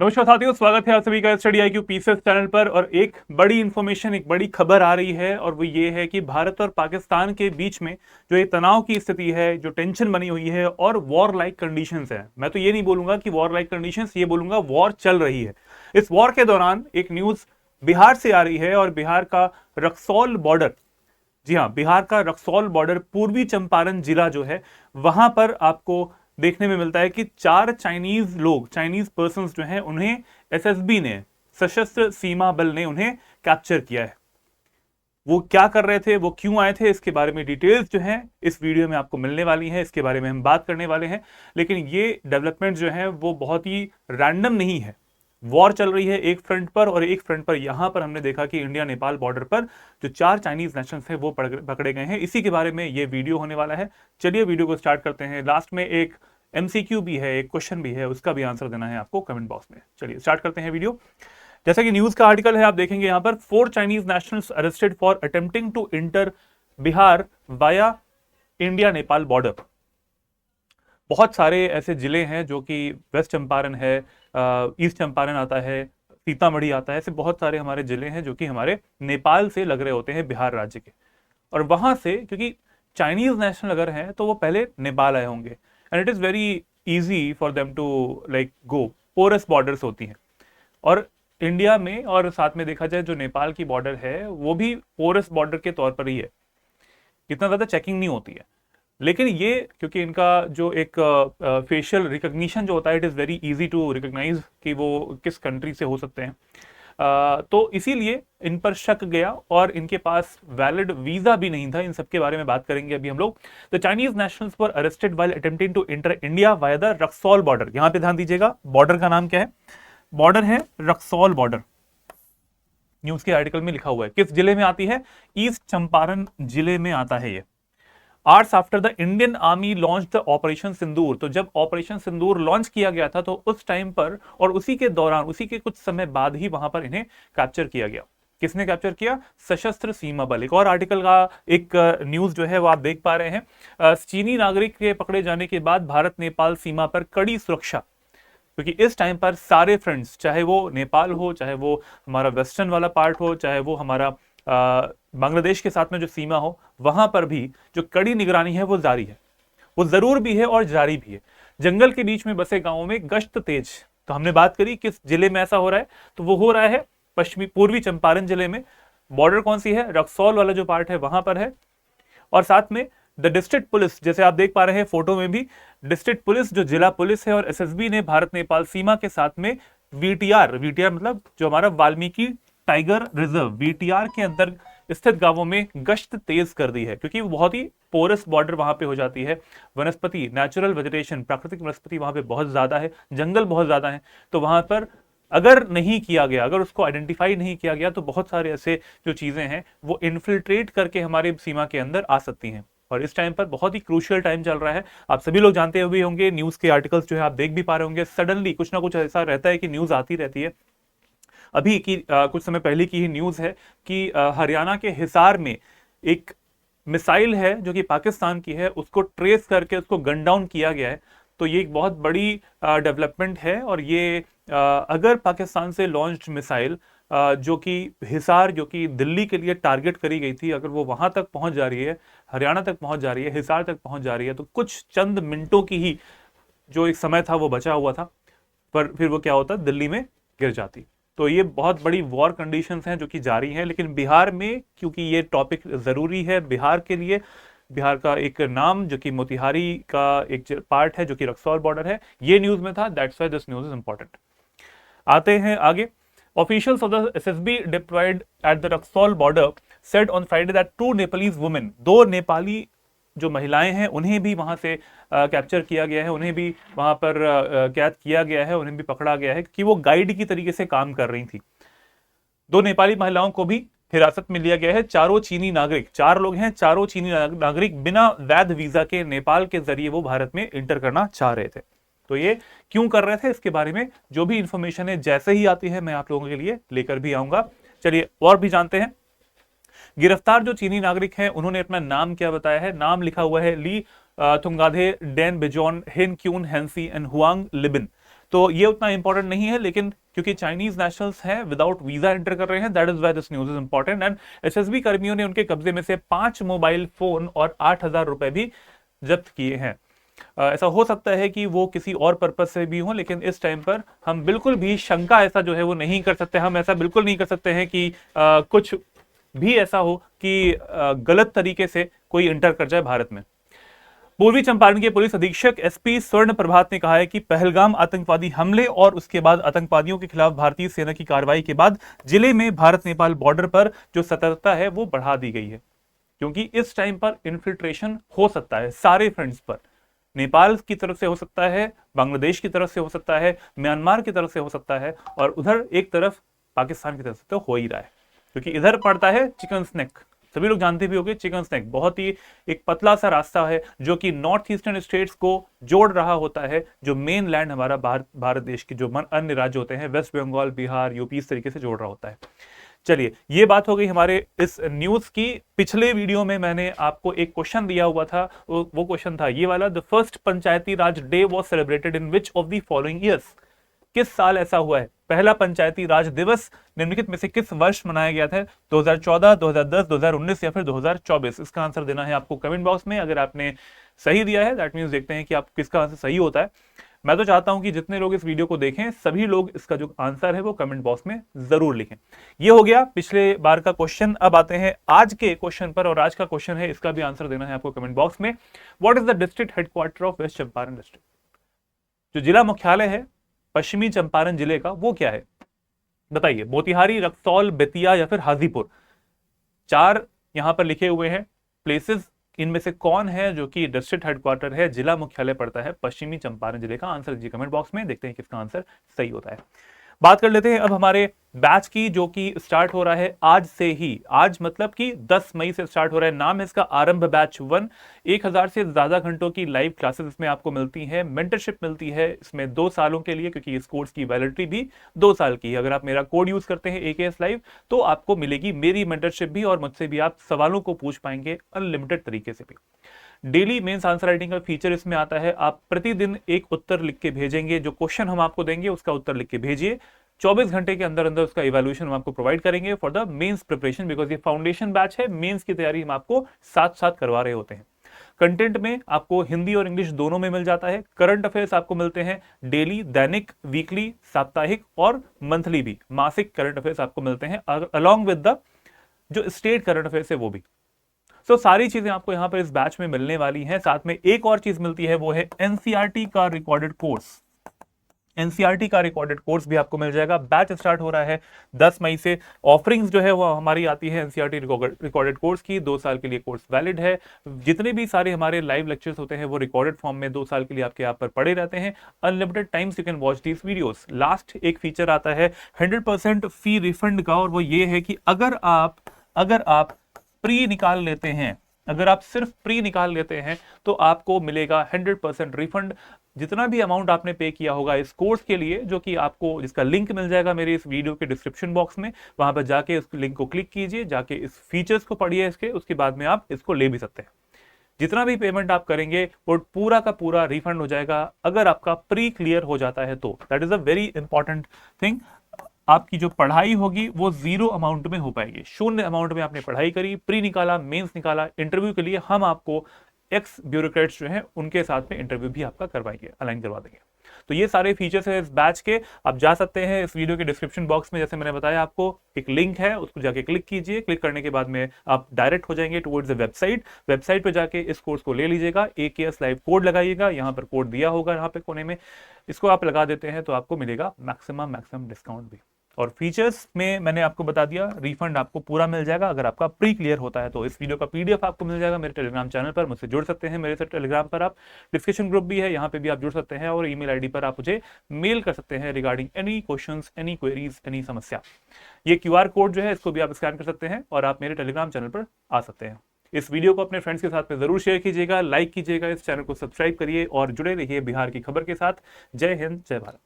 नमस्कार साथियों, स्वागत है आप सभी का स्टडी IQ पीसीएस चैनल पर। और एक बड़ी इंफॉर्मेशन, एक बड़ी खबर आ रही है और वो ये है कि भारत और पाकिस्तान के बीच में जो ये तनाव की स्थिति है, जो टेंशन बनी हुई है और वॉर लाइक कंडीशंस है। मैं तो ये नहीं बोलूंगा कि वॉर लाइक कंडीशंस, ये बोलूंगा वॉर चल रही है। इस वॉर के दौरान एक न्यूज बिहार से आ रही है और बिहार का रक्सौल बॉर्डर, जी हाँ, बिहार का रक्सौल बॉर्डर, पूर्वी चंपारण जिला जो है, वहां पर आपको देखने में मिलता है कि 4 चाइनीज लोग, चाइनीज पर्सन जो हैं, उन्हें एसएसबी ने, सशस्त्र सीमा बल ने उन्हें कैप्चर किया है। वो क्या कर रहे थे, वो क्यों आए थे, इसके बारे में डिटेल्स जो हैं इस वीडियो में आपको मिलने वाली हैं, इसके बारे में हम बात करने वाले हैं। लेकिन ये डेवलपमेंट जो है वो बहुत ही रैंडम नहीं है। वॉर चल रही है एक फ्रंट पर, और एक फ्रंट पर यहां पर हमने देखा कि इंडिया नेपाल बॉर्डर पर जो 4 चाइनीज नेशनल्स हैं वो पकड़े गए हैं। इसी के बारे में ये वीडियो होने वाला है। चलिए वीडियो को स्टार्ट करते हैं। लास्ट में एक MCQ भी है, एक क्वेश्चन भी है, उसका भी आंसर देना है आपको कमेंट बॉक्स में। चलिए स्टार्ट करते हैं वीडियो। जैसा कि न्यूज का आर्टिकल है, आप देखेंगे यहां पर 4 Chinese nationals arrested for attempting to enter Bihar via India Nepal border. बहुत सारे ऐसे जिले हैं जो कि वेस्ट चंपारण है, ईस्ट चंपारण आता है, सीतामढ़ी आता है, ऐसे बहुत सारे हमारे जिले हैं जो कि हमारे नेपाल से लग रहे होते हैं, बिहार राज्य के। और वहां से, क्योंकि चाइनीज नेशनल अगर हैं तो वो पहले नेपाल आए होंगे, and it is very easy for them to like go, porous borders होती हैं। और इंडिया में और साथ में देखा जाए जो नेपाल की बॉर्डर है वो भी पोरस बॉर्डर के तौर पर ही है, इतना ज्यादा चेकिंग नहीं होती है। लेकिन ये क्योंकि इनका जो एक फेशियल रिकग्निशन जो होता है, it is very easy to recognize कि वो किस कंट्री से हो सकते हैं, तो इसीलिए इन पर शक गया और इनके पास वैलिड वीजा भी नहीं था। इन सब के बारे में बात करेंगे अभी हम लोग। The Chinese nationals were arrested while attempting to enter India via the Raxaul border. यहां पे ध्यान दीजिएगा, बॉर्डर का नाम क्या है? बॉर्डर है रक्सौल बॉर्डर। न्यूज के आर्टिकल में लिखा हुआ है किस जिले में आती है? ईस्ट चंपारण जिले में आता है ये। Hours after the Indian army launch the operation Sindoor. तो जब ऑपरेशन सिंदूर लॉन्च किया गया था तो उस टाइम पर और उसी के दौरान, उसी के कुछ समय बाद ही वहां पर इन्हें कैप्चर किया गया। किसने कैप्चर किया? सशस्त्र सीमा बल। एक और आर्टिकल का एक न्यूज जो है वो आप देख पा रहे हैं। चीनी नागरिक के पकड़े जाने के बाद भारत नेपाल सीमा पर कड़ी सुरक्षा, क्योंकि इस टाइम पर सारे फ्रेंड्स, चाहे वो नेपाल हो, चाहे वो हमारा वेस्टर्न वाला पार्ट हो, चाहे वो हमारा बांग्लादेश के साथ में जो सीमा हो, वहां पर भी जो कड़ी निगरानी है वो जारी है, वो जरूर भी है और जारी भी है। जंगल के बीच में बसे गांवों में गश्त तेज। तो हमने बात करी किस जिले में ऐसा हो रहा है, तो वो हो रहा है पश्चिमी पूर्वी चंपारण जिले में। बॉर्डर कौन सी है? रक्सौल वाला जो पार्ट है वहां पर है। और साथ में द डिस्ट्रिक्ट पुलिस, जैसे आप देख पा रहे हैं फोटो में भी, डिस्ट्रिक्ट पुलिस जो जिला पुलिस है और एसएसबी ने भारत नेपाल सीमा के साथ में वीटीआर, वीटीआर मतलब जो हमारा वाल्मीकि टाइगर रिजर्व, वीटीआर के अंदर स्थित गांवों में गश्त तेज कर दी है, क्योंकि वो बहुत ही पोरस बॉर्डर वहां पे हो जाती है। वनस्पति, नेचुरल वेजिटेशन, प्राकृतिक वनस्पति वहां पे बहुत ज्यादा है, जंगल बहुत ज्यादा है। तो वहां पर अगर नहीं किया गया, अगर उसको आइडेंटिफाई नहीं किया गया, तो बहुत सारे ऐसे जो चीजें हैं वो इन्फिल्ट्रेट करके हमारे सीमा के अंदर आ सकती हैं। और इस टाइम पर बहुत ही क्रूशियल टाइम चल रहा है। आप सभी लोग जानते हुए होंगे, न्यूज के आर्टिकल्स जो है आप देख भी पा रहे होंगे, सडनली कुछ ना कुछ ऐसा रहता है कि न्यूज आती रहती है। अभी की कुछ समय पहले की ही न्यूज है कि हरियाणा के हिसार में एक मिसाइल है जो कि पाकिस्तान की है, उसको ट्रेस करके उसको गन डाउन किया गया है। तो ये एक बहुत बड़ी डेवलपमेंट है। और ये अगर पाकिस्तान से लॉन्च्ड मिसाइल जो कि हिसार, जो कि दिल्ली के लिए टारगेट करी गई थी, अगर वो वहां तक पहुंच जा रही है, हरियाणा तक पहुंच जा रही है, हिसार तक पहुंच जा रही है, तो कुछ चंद मिनटों की ही जो एक समय था वो बचा हुआ था, पर फिर वो क्या होता, दिल्ली में गिर जाती। तो ये बहुत बड़ी वॉर कंडीशंस हैं जो कि जारी हैं। लेकिन बिहार में, क्योंकि ये टॉपिक जरूरी है बिहार के लिए, बिहार का एक नाम जो कि मोतिहारी का एक पार्ट है जो कि रक्सौल बॉर्डर है, ये न्यूज में था, that's why this news is important. आते हैं आगे। Officials of the SSB diploid at the Raxaul border said on Friday that 2 Nepalese women, 2 Nepali जो महिलाएं हैं उन्हें भी वहां से कैप्चर किया गया है, उन्हें भी वहां पर कैद किया गया है, उन्हें भी पकड़ा गया है कि वो गाइड की तरीके से काम कर रही थी। 2 नेपाली महिलाओं को भी हिरासत में लिया गया है। चारों चीनी नागरिक, 4 लोग हैं, चारों चीनी नागरिक बिना वैध वीजा के नेपाल के जरिए वो भारत में इंटर करना चाह रहे थे। तो ये क्यों कर रहे थे, इसके बारे में जो भी इंफॉर्मेशन है जैसे ही आती है मैं आप लोगों के लिए लेकर भी आऊंगा। चलिए और भी जानते हैं। गिरफ्तार जो चीनी नागरिक हैं उन्होंने अपना नाम क्या बताया है? नाम लिखा हुआ है ली थुंगाधे डेन बेजॉन हेन क्यून हेंसी एंड हुआंग लिबिन। तो ये उतना इंपॉर्टेंट नहीं है, लेकिन क्योंकि चाइनीज नेशनल्स हैं विदाउट वीजा एंटर कर रहे हैं, that is why this news is important. And SSB कर्मियों ने उनके कब्जे में से 5 मोबाइल फोन और 8,000 रुपए भी जब्त किए हैं। ऐसा हो सकता है कि वो किसी और पर्पज से भी हो, लेकिन इस टाइम पर हम बिल्कुल भी शंका ऐसा जो है वो नहीं कर सकते। हम ऐसा बिल्कुल नहीं कर सकते हैं कि कुछ भी ऐसा हो कि गलत तरीके से कोई इंटर कर जाए भारत में। पूर्वी चंपारण के पुलिस अधीक्षक एसपी स्वर्ण प्रभात ने कहा है कि पहलगाम आतंकवादी हमले और उसके बाद आतंकवादियों के खिलाफ भारतीय सेना की कार्रवाई के बाद जिले में भारत नेपाल बॉर्डर पर जो सतर्कता है वो बढ़ा दी गई है, क्योंकि इस टाइम पर इन्फिल्ट्रेशन हो सकता है सारे फ्रंट्स पर। नेपाल की तरफ से हो सकता है, बांग्लादेश की तरफ से हो सकता है, म्यांमार की तरफ से हो सकता है, और उधर एक तरफ पाकिस्तान की तरफ से तो हो ही रहा है, क्योंकि इधर पड़ता है चिकन स्नेक। सभी लोग जानते भी होंगे चिकन स्नेक बहुत ही एक पतला सा रास्ता है जो कि नॉर्थ ईस्टर्न स्टेट्स को जोड़ रहा होता है, जो मेन लैंड हमारा भारत देश के जो अन्य राज्य होते हैं, वेस्ट बंगाल, बिहार, यूपी, इस तरीके से जोड़ रहा होता है। चलिए, ये बात हो गई हमारे इस न्यूज की। पिछले वीडियो में मैंने आपको एक क्वेश्चन दिया हुआ था, वो क्वेश्चन था ये वाला, the first Panchayati Raj day was celebrated in which of the following years. किस साल ऐसा हुआ है, पहला पंचायती राज दिवस निम्नलिखित में से किस वर्ष मनाया गया था? 2014, 2010, 2019 या फिर 2024? इसका आंसर देना है आपको कमेंट बॉक्स में। अगर आपने सही दिया है दैट मींस देखते हैं कि आप किसका आंसर सही होता है। मैं तो चाहता हूं कि जितने लोग इस वीडियो को देखें सभी लोग इसका जो आंसर है वो कमेंट बॉक्स में जरूर लिखें। ये हो गया पिछले बार का क्वेश्चन। अब आते हैं आज के क्वेश्चन पर, और आज का क्वेश्चन है, इसका भी आंसर देना है आपको कमेंट बॉक्स में। What is the district headquarter of West Champaran district? जो जिला मुख्यालय है पश्चिमी चंपारण जिले का वो क्या है, बताइए। मोतिहारी, रक्सौल, बेतिया या फिर हाजीपुर? 4 यहां पर लिखे हुए हैं प्लेसेस, इनमें से कौन है जो कि डिस्ट्रिक्ट हेडक्वार्टर है, जिला मुख्यालय पड़ता है पश्चिमी चंपारण जिले का? आंसर दीजिए कमेंट बॉक्स में, देखते हैं किसका आंसर सही होता है। बात कर लेते हैं अब हमारे बैच की, जो कि स्टार्ट हो रहा है आज से ही। आज मतलब कि 10 मई से स्टार्ट हो रहा है। नाम है इसका आरंभ बैच 1। 1000 से ज्यादा घंटों की लाइव क्लासेस इसमें आपको मिलती है, मेंटरशिप मिलती है इसमें 2 सालों के लिए, क्योंकि इस कोर्स की वैलिडिटी भी 2 साल की है। अगर आप मेरा कोड यूज करते हैं AKS लाइव तो आपको मिलेगी मेरी मेंटरशिप भी, और मुझसे भी आप सवालों को पूछ पाएंगे अनलिमिटेड तरीके से भी। डेली मेंस आंसर राइटिंग का फीचर इसमें आता है। आप प्रतिदिन एक उत्तर लिख के भेजेंगे, जो क्वेश्चन हम आपको देंगे उसका उत्तर लिख के भेजिए। 24 घंटे के अंदर अंदर उसका इवैल्यूएशन हम आपको प्रोवाइड करेंगे for the mains preparation, because ये फाउंडेशन बैच है, मेंस की तैयारी हम आपको साथ साथ करवा रहे होते हैं। कंटेंट में आपको हिंदी और इंग्लिश दोनों में मिल जाता है। करंट अफेयर्स आपको मिलते हैं डेली, दैनिक, वीकली, साप्ताहिक और मंथली भी, मासिक करंट अफेयर्स आपको मिलते हैं, अलॉन्ग विद द जो स्टेट करंट अफेयर्स है वो भी। सारी चीजें आपको यहां पर इस बैच में मिलने वाली हैं। साथ में एक और चीज मिलती है, वो है एनसीईआरटी का रिकॉर्डेड कोर्स। एनसीईआरटी का रिकॉर्डेड कोर्स भी आपको मिल जाएगा। बैच स्टार्ट हो रहा है 10 मई से। ऑफरिंग्स जो है वो हमारी आती है एनसीईआरटी रिकॉर्डेड कोर्स की, 2 साल के लिए कोर्स वैलिड है। जितने भी सारे हमारे लाइव लेक्चर्स होते हैं वो रिकॉर्डेड फॉर्म में 2 साल के लिए आपके यहाँ पर पड़े रहते हैं। Unlimited times you can watch these videos. Last एक फीचर आता है 100% फी रिफंड का, और वो ये है कि अगर आप प्री निकाल लेते हैं, अगर आप सिर्फ प्री निकाल लेते हैं तो आपको मिलेगा 100% रिफंड। जितना भी अमाउंट आपने पे किया होगा इस कोर्स के लिए, जो कि आपको जिसका लिंक मिल जाएगा मेरे इस वीडियो के डिस्क्रिप्शन बॉक्स में, वहां पर जाके इस लिंक को क्लिक कीजिए, जाके इस फीचर्स को पढ़िए इसके, उसके बाद में आप इसको ले भी सकते हैं। जितना भी पेमेंट आप करेंगे वो पूरा का पूरा रिफंड हो जाएगा अगर आपका प्री क्लियर हो जाता है तो। That is a very important thing. आपकी जो पढ़ाई होगी वो 0 अमाउंट में हो पाएगी, 0 अमाउंट में आपने पढ़ाई करी, प्री निकाला, मेंस निकाला, इंटरव्यू के लिए हम आपको एक्स ब्यूरोक्रेट्स जो हैं उनके साथ में इंटरव्यू भी आपका करवाएंगे, अलाइन करवा देंगे। तो ये सारे फीचर्स है इस बैच के। आप जा सकते हैं इस वीडियो के डिस्क्रिप्शन बॉक्स में, जैसे मैंने बताया आपको एक लिंक है, उसको जाके क्लिक कीजिए। क्लिक करने के बाद में आप डायरेक्ट हो जाएंगे टुवर्ड्स द वेबसाइट पे जाके इस कोर्स को ले लीजिएगा। AKS लाइव कोड लगाइएगा, यहाँ पर कोड दिया होगा यहाँ पे कोने में, इसको आप लगा देते हैं तो आपको मिलेगा मैक्सिमम डिस्काउंट भी। और फीचर्स में मैंने आपको बता दिया, रिफंड आपको पूरा मिल जाएगा अगर आपका प्री क्लियर होता है तो। इस वीडियो का PDF आपको मिल जाएगा मेरे टेलीग्राम चैनल पर, मुझसे जुड़ सकते हैं मेरे से टेलीग्राम पर आप। डिस्कशन ग्रुप भी है, यहाँ पे भी आप जुड़ सकते हैं, और ईमेल आईडी पर आप मुझे मेल कर सकते हैं regarding any questions, any queries, any समस्या। ये QR कोड जो है इसको भी आप स्कैन कर सकते हैं और आप मेरे टेलीग्राम चैनल पर आ सकते हैं। इस वीडियो को अपने फ्रेंड्स के साथ में जरूर शेयर कीजिएगा, लाइक कीजिएगा, इस चैनल को सब्सक्राइब करिए और जुड़े रहिए बिहार की खबर के साथ। जय हिंद, जय भारत।